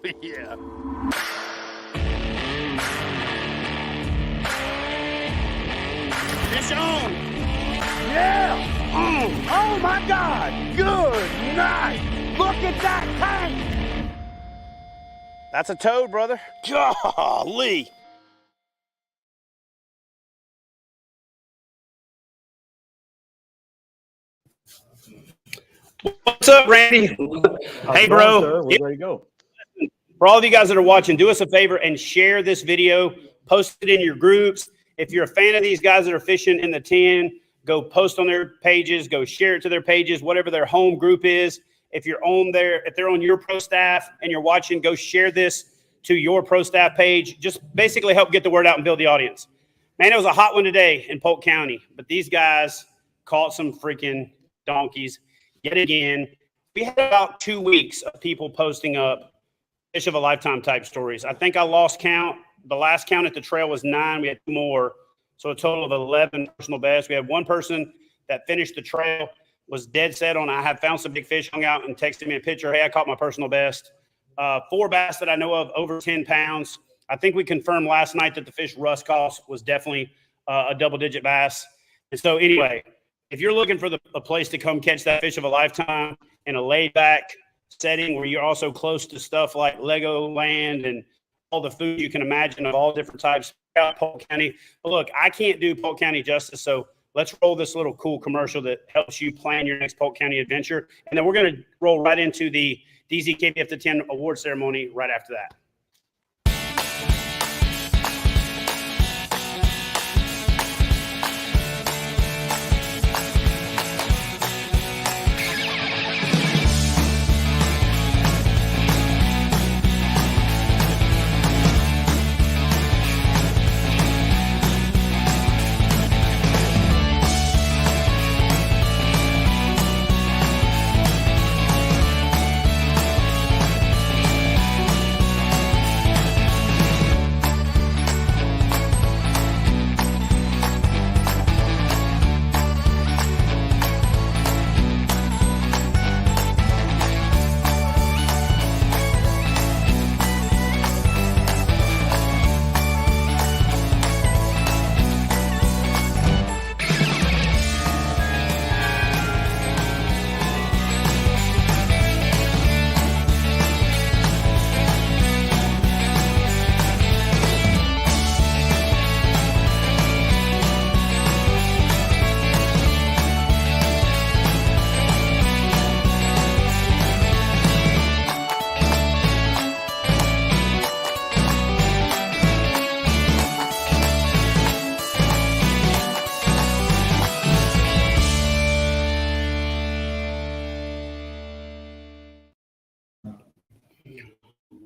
Yeah. Fish on. Yeah. Oh my God. Good night. Look at that tank. That's a toad, brother. Golly. What's up, Randy? Hey, bro. Sir? We're ready to go. For all of you guys that are watching, do us a favor and share this video. Post it in your groups. If you're a fan of these guys that are fishing in the 10, go post on their pages. Go share it to their pages, whatever their home group is. If you're on there, if they're on your pro staff and you're watching, go share this to your pro staff page. Just basically help get the word out and build the audience. Man, it was a hot one today in Polk County, but these guys caught some freaking donkeys yet again. We had about 2 weeks of people posting up fish of a lifetime type stories. I think I lost count. The last count at the trail was 9. We had 2 more. So a total of 11 personal bests. We had one person that finished the trail, was dead set on, I have found some big fish, hung out and texted me a picture. Hey, I caught my personal best. 4 bass that I know of over 10 pounds. I think we confirmed last night that the fish Russ caught was definitely a double-digit bass. And so anyway, if you're looking for a place to come catch that fish of a lifetime in a laid-back setting where you're also close to stuff like Legoland and all the food you can imagine of all different types, Polk County. But look, I can't do Polk County justice, so let's roll this little cool commercial that helps you plan your next Polk County adventure. And then we're going to roll right into the DeeZee KBF the 10 award ceremony right after that.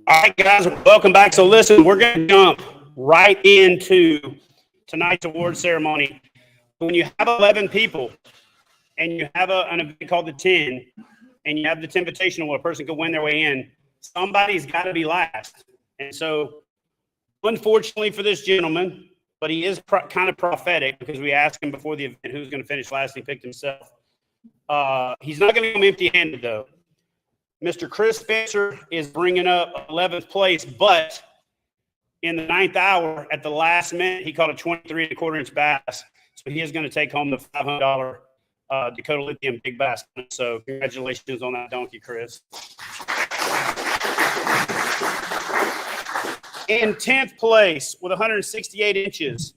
All right, guys, welcome back. So listen, we're going to jump right into tonight's award ceremony. When you have 11 people and you have an event called the 10 and you have the 10 invitational where a person can win their way in, somebody's got to be last. And so unfortunately for this gentleman, but he is kind of prophetic because we asked him before the event who's going to finish last. He picked himself. He's not going to come empty-handed, though. Mr. Chris Spencer is bringing up 11th place, but in the 9th hour at the last minute, he caught a 23 1/4 inch bass. So he is going to take home the $500 Dakota Lithium Big Bass. So congratulations on that donkey, Chris. In 10th place with 168 inches,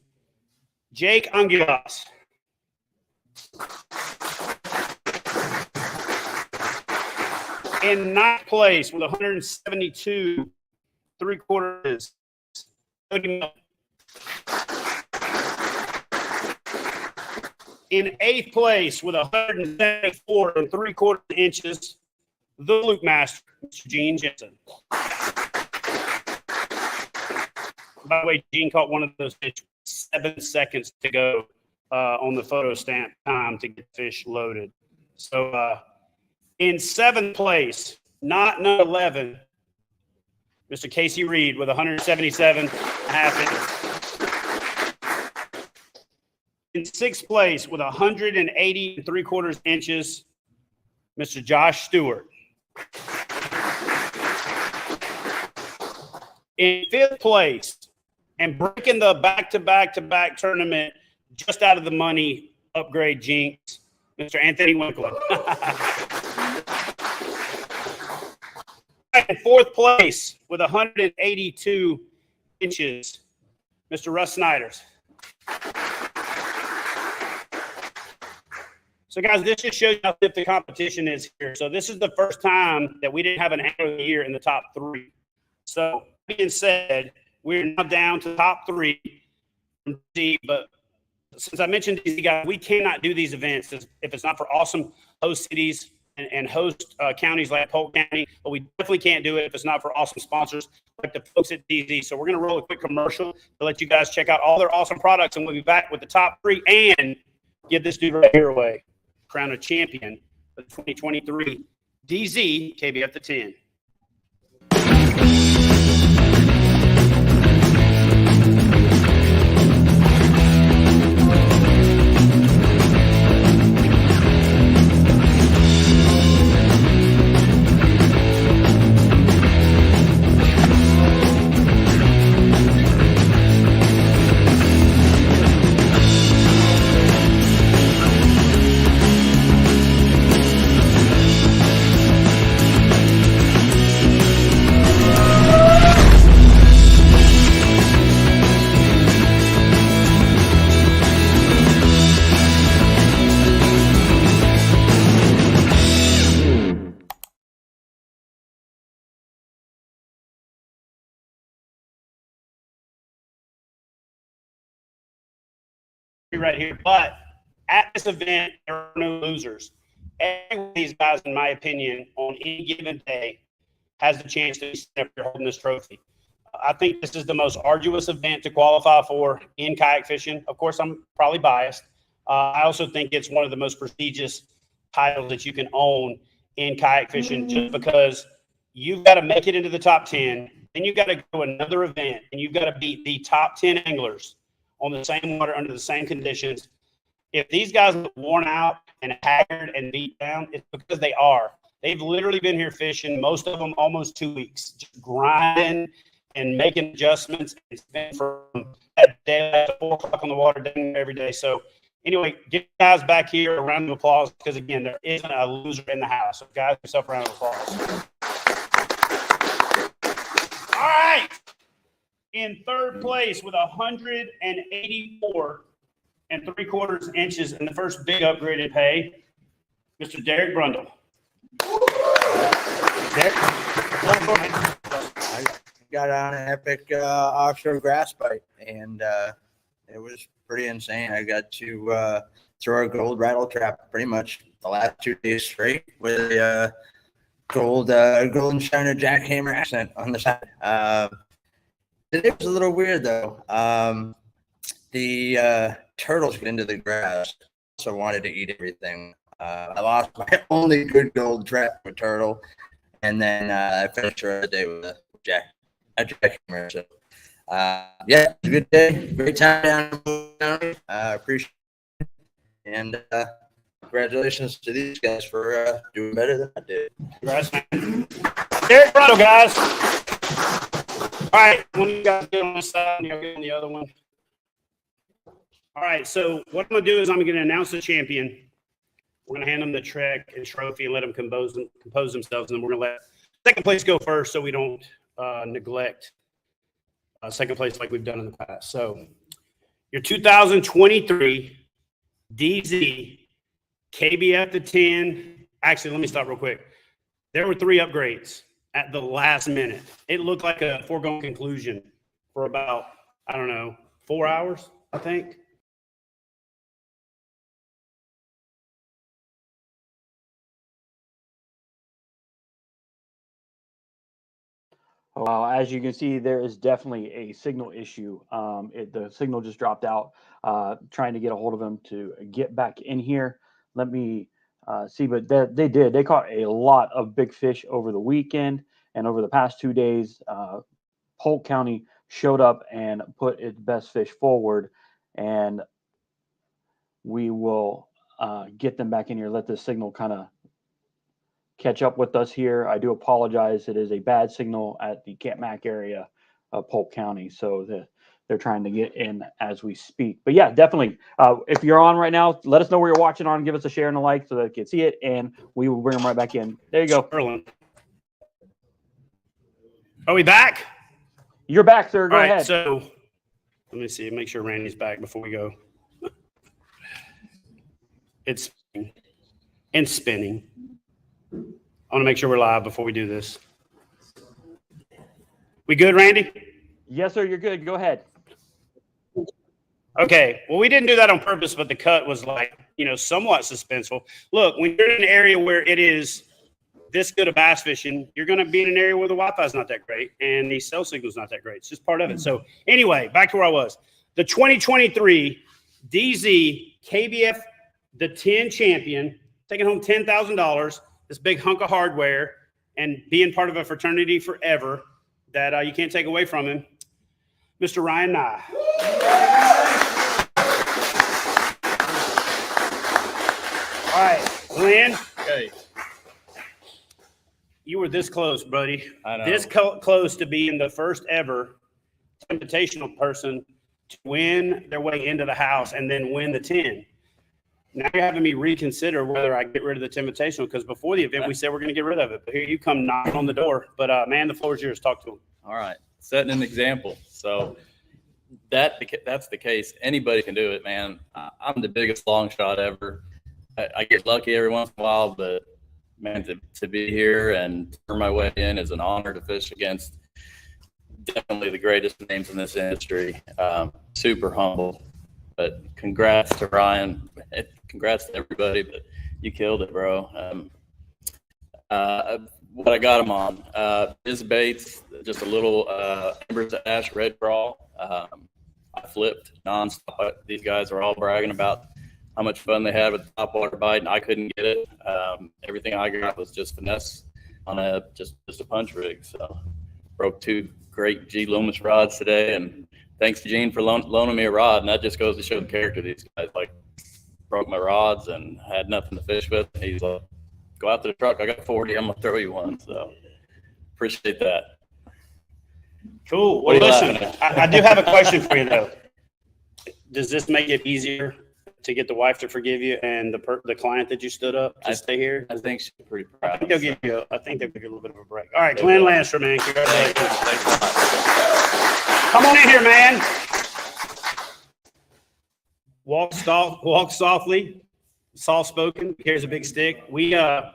Jake Angulas. In 9th place with 172 3/4 inches, in 8th place with 174 3/4 inches, the Luke Master, Mr. Gene Jensen. By the way, Gene caught one of those fish 7 seconds to go on the photo stamp time to get fish loaded. So in 7th place, not number 11, Mr. Casey Reed with 177.5 inches. In 6th place with 180 3/4 inches, Mr. Josh Stewart. In 5th place and breaking the back-to-back tournament just out of the money upgrade jinx, Mr. Anthony Winkler. In 4th place with 182 inches, Mr. Russ Snyders. So, guys, this just shows you how stiff the competition is here. So this is the first time that we didn't have an angler of the year in the top 3. So, being said, we're now down to the top 3 from DeeZee. But since I mentioned DeeZee, guys, we cannot do these events if it's not for awesome host cities and host counties like Polk County. But we definitely can't do it if it's not for awesome sponsors like the folks at DeeZee. So we're going to roll a quick commercial to let you guys check out all their awesome products, and we'll be back with the top 3 and give this dude right here away. Crown a champion for 2023. DeeZee, KBF the 10. Right here, but at this event, there are no losers. Every one of these guys, in my opinion, on any given day, has the chance to be sitting up here holding this trophy. I think this is the most arduous event to qualify for in kayak fishing. Of course, I'm probably biased. I also think it's one of the most prestigious titles that you can own in kayak fishing, just because you've got to make it into the top 10, then you've got to go another event, and you've got to beat the top 10 anglers on the same water under the same conditions. If these guys are worn out and haggard and beat down, it's because they are. They've literally been here fishing, most of them almost 2 weeks, just grinding and making adjustments. It's been from that day at 4 o'clock on the water every day. So anyway, get guys back here, a round of applause, because again, there isn't a loser in the house. So guys, yourself a round of applause. All right. In 3rd place with 184 3/4 inches in the first big upgraded pay, Mr. Derek Brundle. Derek, I got on an epic offshore grass bite, and it was pretty insane. I got to throw a gold rattle trap pretty much the last 2 days straight with a golden shiner jackhammer accent on the side. It was a little weird though. The turtles get into the grass, so wanted to eat everything. I lost my only good gold trap with turtle, and then I finished the day with a jackhammer. So, yeah, it was a good day. Great time down in County. I appreciate it, and congratulations to these guys for doing better than I did. Congrats, man. Derek Brundle, guys. All right, when you guys get on this side, you'll get on the other one. All right, so what I'm going to do is I'm going to announce the champion. We're going to hand them the trek and trophy and let them compose themselves, and then we're going to let second place go first so we don't neglect second place like we've done in the past. So your 2023 DeeZee KBF the 10. Actually, let me stop real quick. There were 3 upgrades at the last minute. It looked like a foregone conclusion for about, I don't know, 4 hours, I think. Well, as you can see, there is definitely a signal issue. The signal just dropped out. Trying to get a hold of him to get back in here. Let me see, but they did. They caught a lot of big fish over the weekend, and over the past 2 days, Polk County showed up and put its best fish forward, and we will get them back in here. Let the signal kind of catch up with us here. I do apologize. It is a bad signal at the Camp Mack area. Polk County. So they're trying to get in as we speak. But yeah, definitely. If you're on right now, let us know where you're watching on. Give us a share and a like so that they can see it, and we will bring them right back in. There you go. Are we back? You're back, sir. Go All right, ahead. so let me see. Make sure Randy's back before we go. It's spinning. And spinning. I want to make sure we're live before we do this. We good, Randy? Yes, sir. You're good. Go ahead. Okay. Well, we didn't do that on purpose, but the cut was like, somewhat suspenseful. Look, when you're in an area where it is this good of bass fishing, you're going to be in an area where the Wi-Fi is not that great and the cell signal is not that great. It's just part of it. So anyway, back to where I was. The 2023 DeeZee KBF, the 10 champion, taking home $10,000, this big hunk of hardware, and being part of a fraternity forever that you can't take away from him, Mr. Ryan Nye. All right, Glenn. Okay. You were this close, buddy. I know. This close to being the first ever invitational person to win their way into the house and then win the 10. Now you're having me reconsider whether I get rid of the invitational, because before the event we said we're going to get rid of it. But here you come knocking on the door. But man, the floor is yours. Talk to him. All right. Setting an example. So that's the case. Anybody can do it, man. I'm the biggest long shot ever. I get lucky every once in a while, but man, to be here and turn my way in is an honor to fish against definitely the greatest names in this industry. Super humble, but congrats to Ryan. Congrats to everybody, but you killed it, bro. What I got him on, his baits, just a little Embers of Ash red crawl. I flipped nonstop. These guys are all bragging about how much fun they had with the topwater bite, and I couldn't get it. Everything I got was just finesse on just a punch rig. So broke 2 great G Loomis rods today, and thanks to Gene for loaning me a rod. And that just goes to show the character of these guys. Like, broke my rods and had nothing to fish with. And he's like, go out to the truck. I got 40. I'm gonna throw you one. So appreciate that. Cool. Well, listen, I do have a question for you though. Does this make it easier to get the wife to forgive you and the client that you stood up to stay here? I think she's pretty proud. I think they'll give you a little bit of a break. All right, Glenn Lancer, man. Congratulations. Come on in here, man. Walk softly, soft spoken. Carries a big stick. We had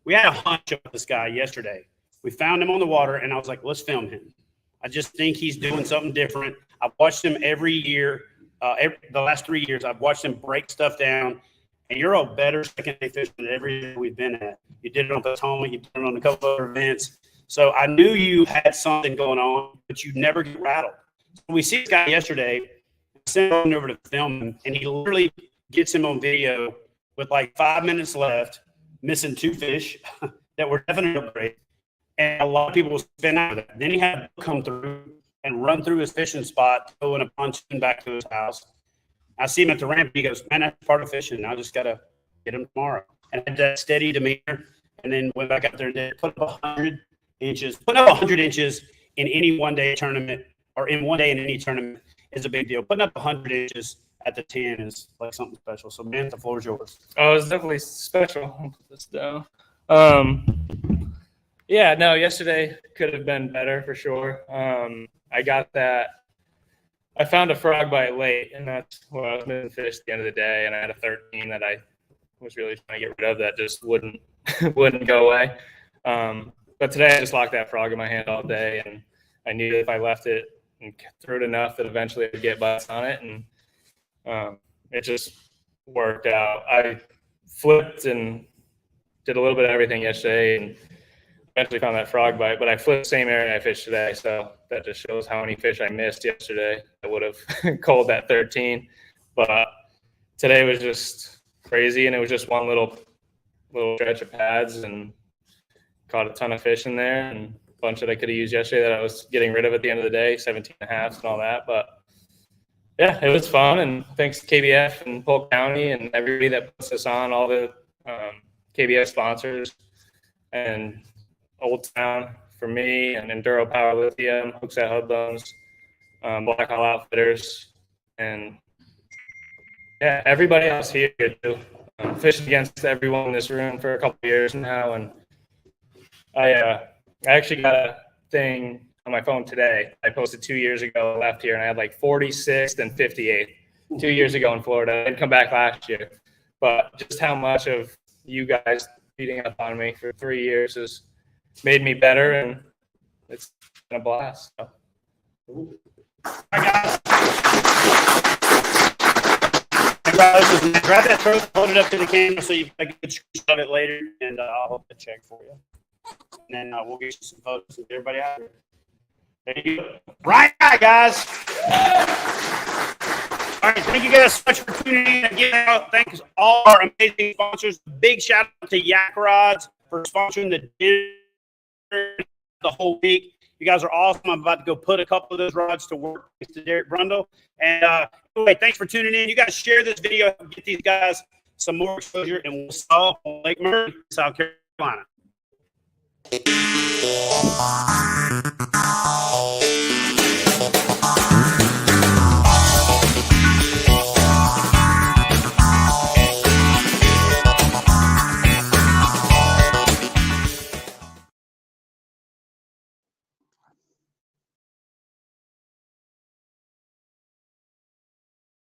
a hunch of this guy yesterday. We found him on the water, and I was like, let's film him. I just think he's doing something different. I've watched him every year. The last 3 years, I've watched him break stuff down, and you're a better second-day fisherman every year we've been at. You did it on Potomac, you did it on a couple other events. So I knew you had something going on, but you never get rattled. So we see this guy yesterday, sent him over to film him, and he literally gets him on video with like 5 minutes left, missing 2 fish that were definitely great. And a lot of people will spin out of that. Then he had to come through and run through his fishing spot, go in a pontoon back to his house. I see him at the ramp. He goes, man, that's part of fishing. I just got to get him tomorrow. And I had that steady demeanor, and then went back out there and did put up 100 inches. Put up 100 inches in any one-day tournament, or in one day in any tournament, is a big deal. Putting up 100 inches at the 10 is like something special. So, man, the floor is yours. Oh, it's definitely special. I'll put this down. Yeah, no, yesterday could have been better for sure. I got that. I found a frog bite late, and that's what I was missing fish at the end of the day. And I had a 13 that I was really trying to get rid of that just wouldn't go away. But today I just locked that frog in my hand all day, and I knew if I left it and threw it enough that eventually I'd get bites on it, and it just worked out. I flipped and did a little bit of everything yesterday, and eventually found that frog bite, but I flipped the same area I fished today, so that just shows how many fish I missed yesterday. I would have called that 13, but today was just crazy, and it was just one little stretch of pads, and caught a ton of fish in there, and a bunch that I could have used yesterday that I was getting rid of at the end of the day, 17 and a half and all that. But yeah, it was fun, and thanks to KBF and Polk County and everybody that puts us on, all the KBF sponsors and Old Town for me, and Enduro Power Lithium, Hooks at Hoodlums, Black Hole Outfitters, and yeah, everybody else here too. I'm fishing against everyone in this room for a couple of years now, and I actually got a thing on my phone today. I posted 2 years ago, left here, and I had like 46th and 58th 2 years ago in Florida. I didn't come back last year, but just how much of you guys beating up on me for 3 years has made me better, and it's been a blast. So. Grab that trophy, hold it up to the camera so you can get a good screenshot of it later, and I'll hold the check for you. And then we'll get you some photos of everybody out there. There you go. Right, guys. All right, thank you guys so much for tuning in. Again, thanks all our amazing sponsors. Big shout out to Yak Rods for sponsoring the dinner the whole week. You guys are awesome. I'm about to go put a couple of those rods to work. Thanks to Derek Brundle. And anyway, thanks for tuning in. You guys share this video, get these guys some more exposure, and we'll see you on Lake Murray, South Carolina.